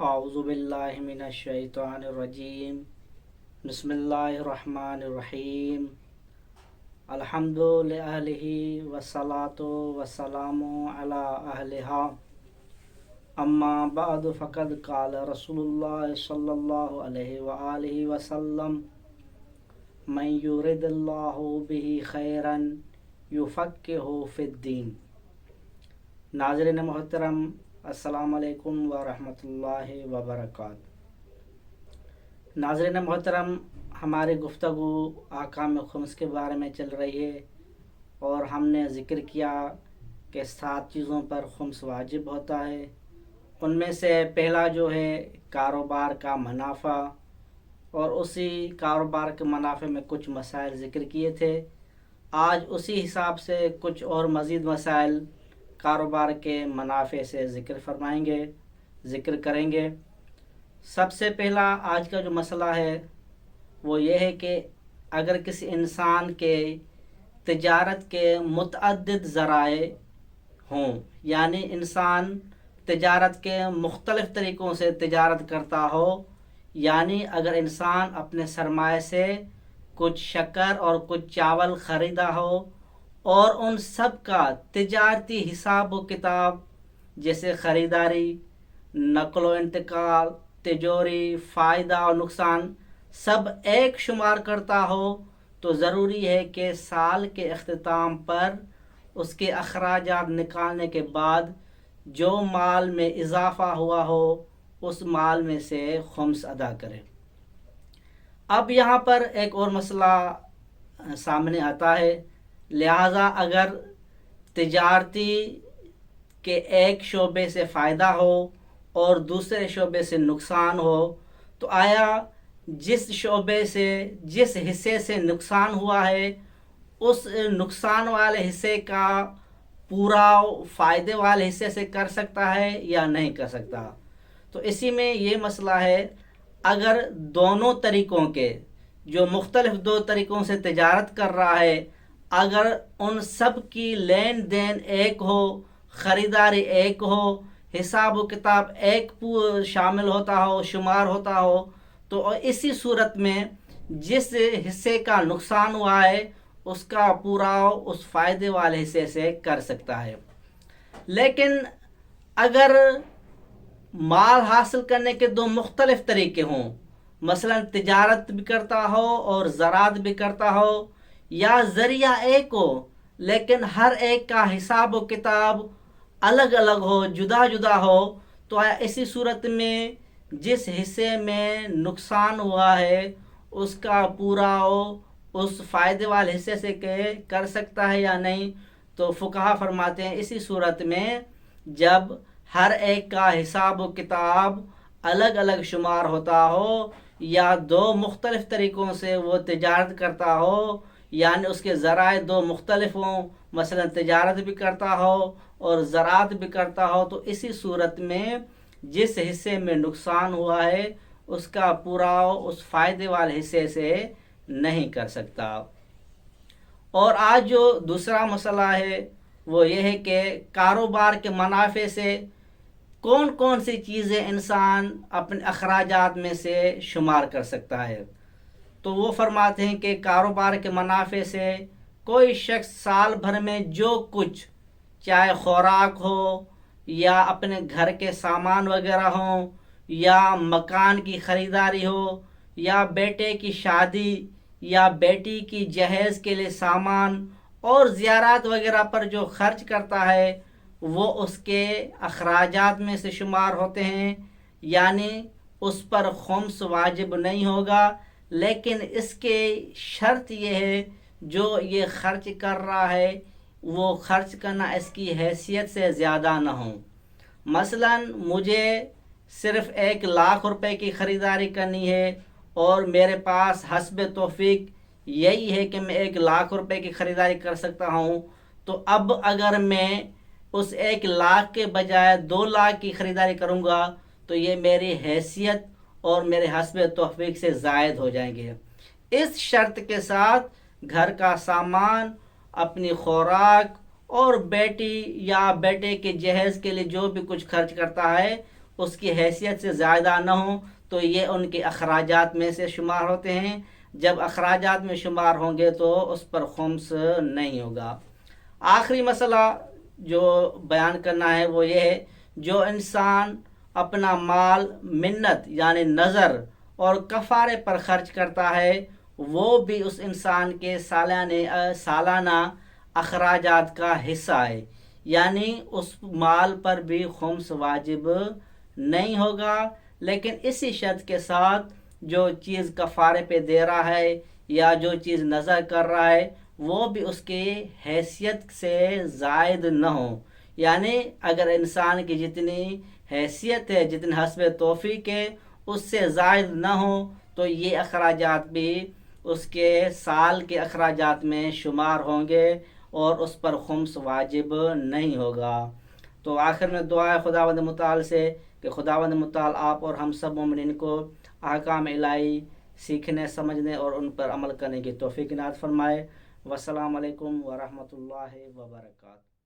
اعوذ باللہ من الشیطان الرجیم بسم اللہ الرحمن الرحیم الحمد للہ والصلاة والسلام علی اہلہا اما بعد فقد قال رسول اللہ صلی اللہ علیہ وآلہ وسلم من یرد اللہ بہ خیرا یفقہہ فی الدین۔ ناظرین محترم، السلام علیکم ورحمۃ اللہ وبرکاتہ۔ ناظرین محترم، ہماری گفتگو احکام خمس کے بارے میں چل رہی ہے اور ہم نے ذکر کیا کہ 7 چیزوں پر خمس واجب ہوتا ہے۔ ان میں سے پہلا جو ہے کاروبار کا منافع، اور اسی کاروبار کے منافع میں کچھ مسائل ذکر کیے تھے۔ آج اسی حساب سے کچھ اور مزید مسائل کاروبار کے منافع سے ذکر کریں گے۔ سب سے پہلا آج کا جو مسئلہ ہے وہ یہ ہے کہ اگر کسی انسان کے تجارت کے متعدد ذرائع ہوں، یعنی انسان تجارت کے مختلف طریقوں سے تجارت کرتا ہو، یعنی اگر انسان اپنے سرمایہ سے کچھ شکر اور کچھ چاول خریدا ہو اور ان سب کا تجارتی حساب و کتاب جیسے خریداری، نقل و انتقال، تجوری، فائدہ اور نقصان سب ایک شمار کرتا ہو، تو ضروری ہے کہ سال کے اختتام پر اس کے اخراجات نکالنے کے بعد جو مال میں اضافہ ہوا ہو اس مال میں سے خمس ادا کرے۔ اب یہاں پر ایک اور مسئلہ سامنے آتا ہے، لہذا اگر تجارتی کے ایک شعبے سے فائدہ ہو اور دوسرے شعبے سے نقصان ہو، تو آیا جس شعبے سے جس حصے سے نقصان ہوا ہے اس نقصان والے حصے کا پورا فائدے والے حصے سے کر سکتا ہے یا نہیں کر سکتا؟ تو اسی میں یہ مسئلہ ہے، اگر دونوں طریقوں کے جو مختلف 2 طریقوں سے تجارت کر رہا ہے، اگر ان سب کی لین دین ایک ہو، خریداری ایک ہو، حساب و کتاب ایک شامل ہوتا ہو، شمار ہوتا ہو، تو اسی صورت میں جس حصے کا نقصان ہوا ہے اس کا پورا اس فائدے والے حصے سے کر سکتا ہے۔ لیکن اگر مال حاصل کرنے کے 2 مختلف طریقے ہوں، مثلا تجارت بھی کرتا ہو اور زراعت بھی کرتا ہو، یا ذریعہ ایک ہو لیکن ہر ایک کا حساب و کتاب الگ الگ ہو، جدا جدا ہو، تو اسی صورت میں جس حصے میں نقصان ہوا ہے اس کا پورا اس فائدے والے حصے سے کر سکتا ہے یا نہیں؟ تو فقہا فرماتے ہیں اسی صورت میں جب ہر ایک کا حساب و کتاب الگ الگ شمار ہوتا ہو یا 2 مختلف طریقوں سے وہ تجارت کرتا ہو، یعنی اس کے ذرائع 2 مختلف ہوں، مثلا تجارت بھی کرتا ہو اور زراعت بھی کرتا ہو، تو اسی صورت میں جس حصے میں نقصان ہوا ہے اس کا پورا اس فائدے والے حصے سے نہیں کر سکتا۔ اور آج جو دوسرا مسئلہ ہے وہ یہ ہے کہ کاروبار کے منافع سے کون کون سی چیزیں انسان اپنے اخراجات میں سے شمار کر سکتا ہے۔ تو وہ فرماتے ہیں کہ کاروبار کے منافع سے کوئی شخص سال بھر میں جو کچھ، چاہے خوراک ہو یا اپنے گھر کے سامان وغیرہ ہوں یا مکان کی خریداری ہو یا بیٹے کی شادی یا بیٹی کی جہیز کے لیے سامان اور زیارات وغیرہ پر جو خرچ کرتا ہے وہ اس کے اخراجات میں سے شمار ہوتے ہیں، یعنی اس پر خمس واجب نہیں ہوگا، لیکن اس کے شرط یہ ہے جو یہ خرچ کر رہا ہے وہ خرچ کرنا اس کی حیثیت سے زیادہ نہ ہو۔ مثلا مجھے صرف 1,00,000 روپے کی خریداری کرنی ہے اور میرے پاس حسب توفیق یہی ہے کہ میں 1,00,000 روپے کی خریداری کر سکتا ہوں، تو اب اگر میں اس 1,00,000 کے بجائے 2,00,000 کی خریداری کروں گا تو یہ میری حیثیت اور میرے حسب توفیق سے زائد ہو جائیں گے۔ اس شرط کے ساتھ گھر کا سامان، اپنی خوراک اور بیٹی یا بیٹے کے جہیز کے لیے جو بھی کچھ خرچ کرتا ہے اس کی حیثیت سے زیادہ نہ ہوں تو یہ ان کے اخراجات میں سے شمار ہوتے ہیں. جب اخراجات میں شمار ہوں گے تو اس پر خمس نہیں ہوگا. آخری مسئلہ جو بیان کرنا ہے وہ یہ ہے، جو انسان اپنا مال منت یعنی نظر اور کفارے پر خرچ کرتا ہے وہ بھی اس انسان کے سالانہ اخراجات کا حصہ ہے، یعنی اس مال پر بھی خمس واجب نہیں ہوگا، لیکن اسی شرط کے ساتھ جو چیز کفارے پہ دے رہا ہے یا جو چیز نظر کر رہا ہے وہ بھی اس کی حیثیت سے زائد نہ ہو. یعنی اگر انسان کی جتنی حیثیت ہے، جتنی حسب توفیق ہے، اس سے زائد نہ ہو تو یہ اخراجات بھی اس کے سال کے اخراجات میں شمار ہوں گے اور اس پر خمس واجب نہیں ہوگا. تو آخر میں دعا ہے خداوند متعال سے کہ خداوند متعال آپ اور ہم سب مومنین کو احکام الہی سیکھنے، سمجھنے اور ان پر عمل کرنے کی توفیق عنایت فرمائے. والسلام علیکم ورحمۃ اللہ وبرکاتہ.